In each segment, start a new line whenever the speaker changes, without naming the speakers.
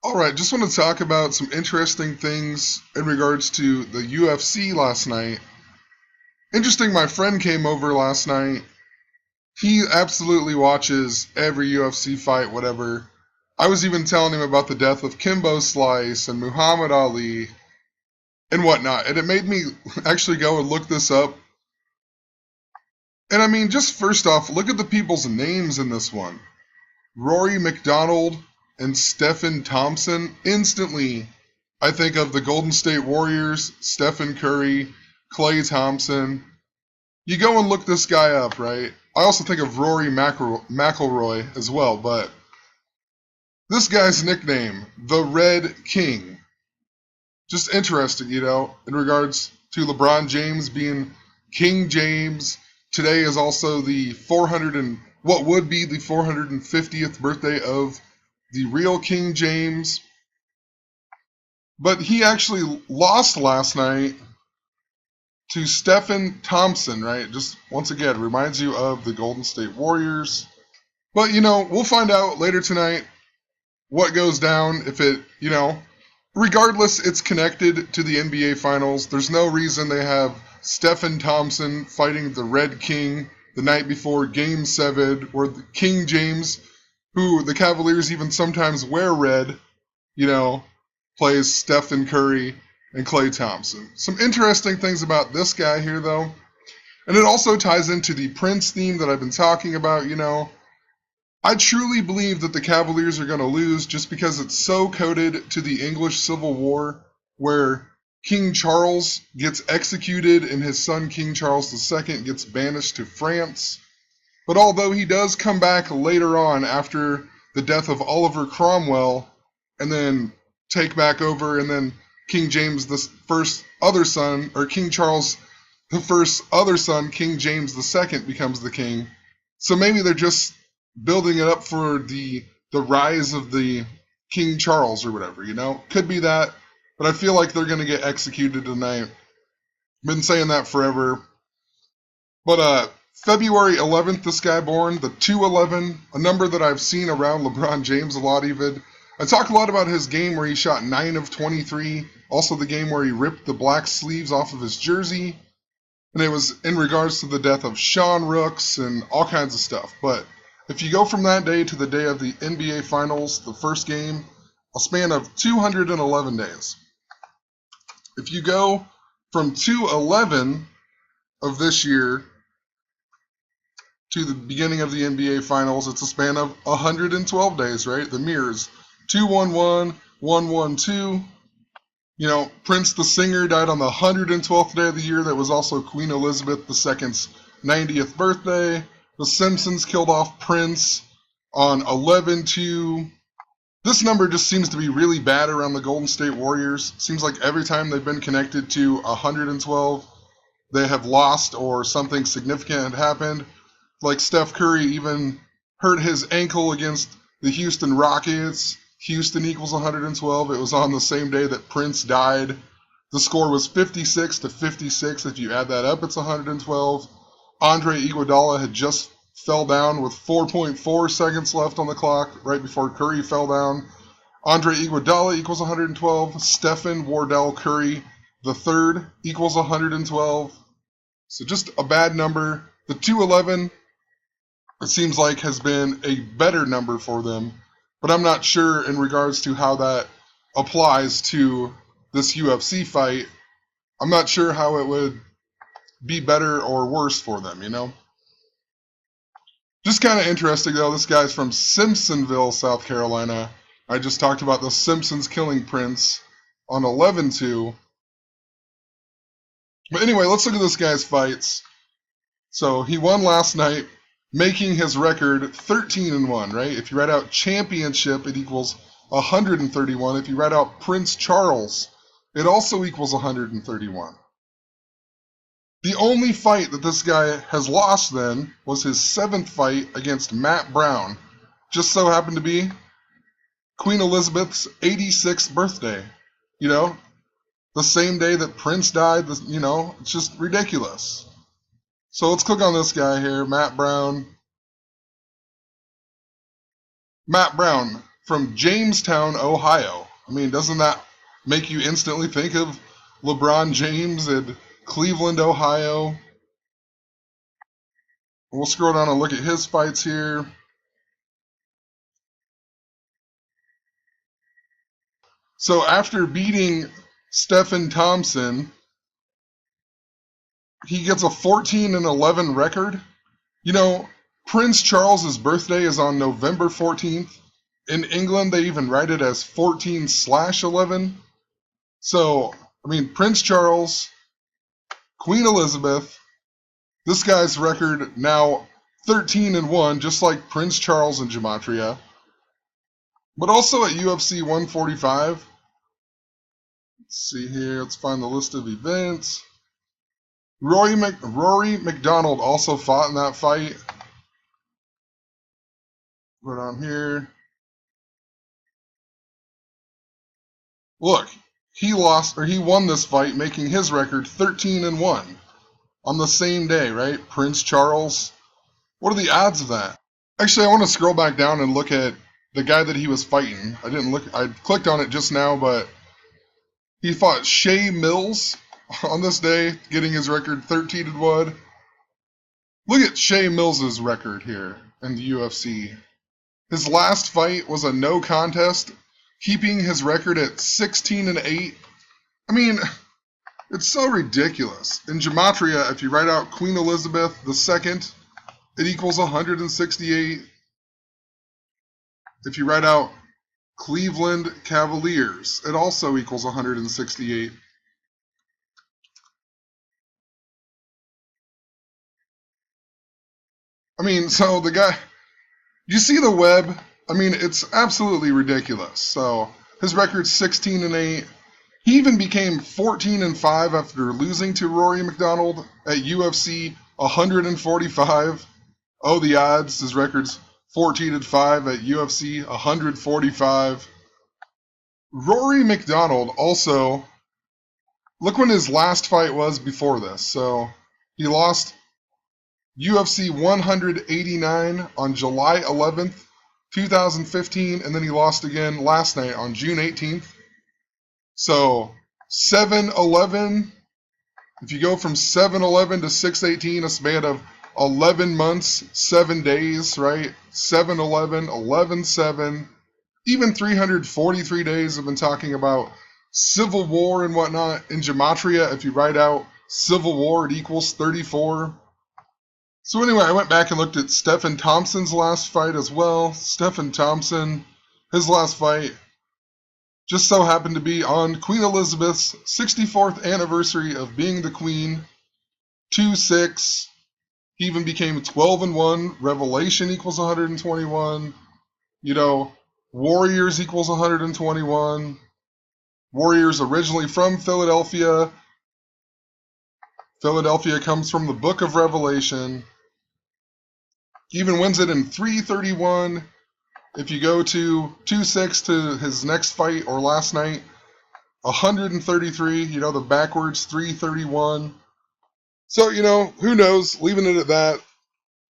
All right, just want to talk about some interesting things in regards to the UFC last night. Interesting, my friend came over last night. He absolutely watches every UFC fight, whatever. I was even telling him about the death of Kimbo Slice and Muhammad Ali and whatnot, and it made me actually go and look this up. And I mean, just first off, look at the people's names in this one. Rory McDonald and Stephen Thompson. Instantly, I think of the Golden State Warriors, Stephen Curry, Klay Thompson. You go and look this guy up, right? I also think of Rory McIlroy as well, but this guy's nickname, the Red King. Just interesting, in regards to LeBron James being King James. Today is also the 400 and what would be the 450th birthday of the real King James. But he actually lost last night to Stephen Thompson, right? Just once again, reminds you of the Golden State Warriors. But, we'll find out later tonight what goes down if regardless, it's connected to the NBA Finals. There's no reason they have Stephen Thompson fighting the Red King the night before Game 7, where King James, who the Cavaliers even sometimes wear red, plays Stephen Curry and Klay Thompson. Some interesting things about this guy here, though. And it also ties into the Prince theme that I've been talking about, I truly believe that the Cavaliers are going to lose just because it's so coded to the English Civil War, where King Charles gets executed and his son King Charles II gets banished to France. But although he does come back later on after the death of Oliver Cromwell and then take back over, and then King James the first other son, or King Charles the first other son, King James II, becomes the king. So maybe they're just building it up for the rise of the King Charles or whatever, Could be that, but I feel like they're going to get executed tonight. Been saying that forever. But February 11th, this guy born, the 211, a number that I've seen around LeBron James a lot even. I talk a lot about his game where he shot 9 of 23, also the game where he ripped the black sleeves off of his jersey, and it was in regards to the death of Sean Rooks and all kinds of stuff. But if you go from that day to the day of the NBA Finals, the first game, a span of 211 days. If you go from 211 of this year to the beginning of the NBA Finals, it's a span of 112 days, right? The mirrors. 211, 112. Prince the singer died on the 112th day of the year. That was also Queen Elizabeth II's 90th birthday. The Simpsons killed off Prince on 11/2. This number just seems to be really bad around the Golden State Warriors. Seems like every time they've been connected to 112, they have lost or something significant had happened. Like Steph Curry even hurt his ankle against the Houston Rockets. Houston equals 112. It was on the same day that Prince died. The score was 56-56. If you add that up, it's 112. Andre Iguodala had just fell down with 4.4 seconds left on the clock right before Curry fell down. Andre Iguodala equals 112. Stephen Wardell Curry the third equals 112. So just a bad number. The 211, it seems like, has been a better number for them, but I'm not sure in regards to how that applies to this UFC fight. I'm not sure how it would be better or worse for them, Just kind of interesting, though. This guy's from Simpsonville, South Carolina. I just talked about the Simpsons killing Prince on 11/2. But anyway, let's look at this guy's fights. So he won last night, making his record 13-1, right? If you write out championship, it equals 131. If you write out Prince Charles, it also equals 131. The only fight that this guy has lost then was his 7th fight against Matt Brown. Just so happened to be Queen Elizabeth's 86th birthday. The same day that Prince died, it's just ridiculous. So let's click on this guy here, Matt Brown. Matt Brown, from Jamestown, Ohio. I mean, doesn't that make you instantly think of LeBron James in Cleveland, Ohio? We'll scroll down and look at his fights here. So after beating Stephen Thompson, he gets a 14-11 record. You know, Prince Charles's birthday is on November 14th. In England, they even write it as 14/11. So, I mean, Prince Charles, Queen Elizabeth, this guy's record now 13-1, just like Prince Charles and Gematria. But also at UFC 145. Let's see here. Let's find the list of events. Rory McDonald also fought in that fight. Right on here. Look, he won this fight, making his record 13-1 on the same day, right? Prince Charles. What are the odds of that? Actually, I want to scroll back down and look at the guy that he was fighting. I clicked on it just now, but he fought Shea Mills on this day, getting his record 13-1. Look at Shea Mills' record here in the UFC. His last fight was a no contest, keeping his record at 16-8. I mean, it's so ridiculous. In Gematria, if you write out Queen Elizabeth II, it equals 168. If you write out Cleveland Cavaliers, it also equals 168. I mean, so the guy, you see the web? I mean, it's absolutely ridiculous. So his record's 16-8. He even became 14-5 after losing to Rory McDonald at UFC 145. Oh, the odds. His record's 14-5 at UFC 145. Rory McDonald also, look when his last fight was before this. So he lost UFC 189 on July 11th, 2015, and then he lost again last night on June 18th. So 7-11, if you go from 7-11 to 6-18, a span of 11 months, 7 days, right? 7-11, 11-7, even 343 days. I've been talking about civil war and whatnot. In Gematria, if you write out civil war, it equals 34. So anyway, I went back and looked at Stephen Thompson's last fight as well. Stephen Thompson, his last fight just so happened to be on Queen Elizabeth's 64th anniversary of being the queen. 2-6. He even became 12-1. Revelation equals 121. You know, Warriors equals 121. Warriors originally from Philadelphia. Philadelphia comes from the Book of Revelation. He even wins it in 3:31. If you go to 2-6 to his next fight or last night, 133, you know, the backwards 3:31. So, you know, who knows? Leaving it at that.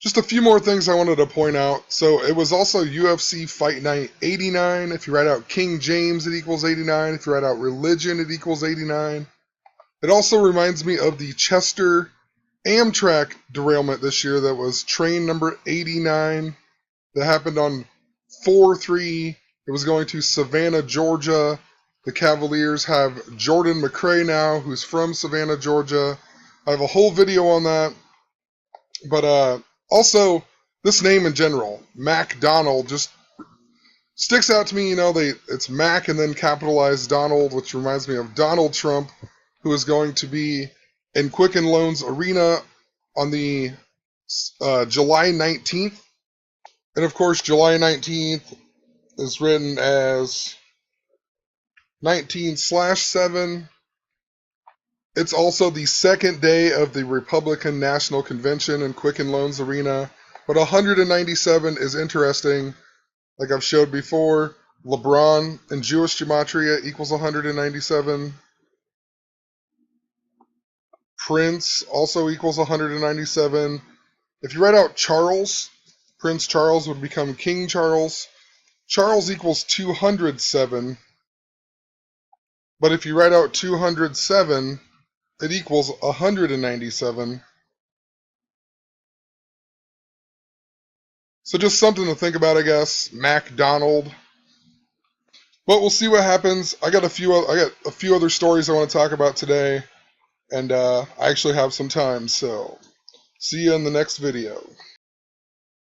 Just a few more things I wanted to point out. So it was also UFC Fight Night 89. If you write out King James, it equals 89. If you write out Religion, it equals 89. It also reminds me of the Chester Amtrak derailment this year that was train number 89 that happened on 4/3. It was going to Savannah, Georgia. The Cavaliers have Jordan McRae now, who's from Savannah, Georgia. I have a whole video on that. But also, this name in general, MacDonald, just sticks out to me. You know, it's Mac and then capitalized Donald, which reminds me of Donald Trump, who is going to be in Quicken Loans Arena on the July 19th. And of course, July 19th is written as 19/7. It's also the second day of the Republican National Convention in Quicken Loans Arena. But 197 is interesting. Like I've showed before, LeBron in Jewish Gematria equals 197. Prince also equals 197. If you write out Charles, Prince Charles would become King Charles. Charles equals 207, but if you write out 207, it equals 197. So just something to think about, I guess. MacDonald. But we'll see what happens. I got a few other stories I want to talk about today, and I actually have some time. So see you in the next video.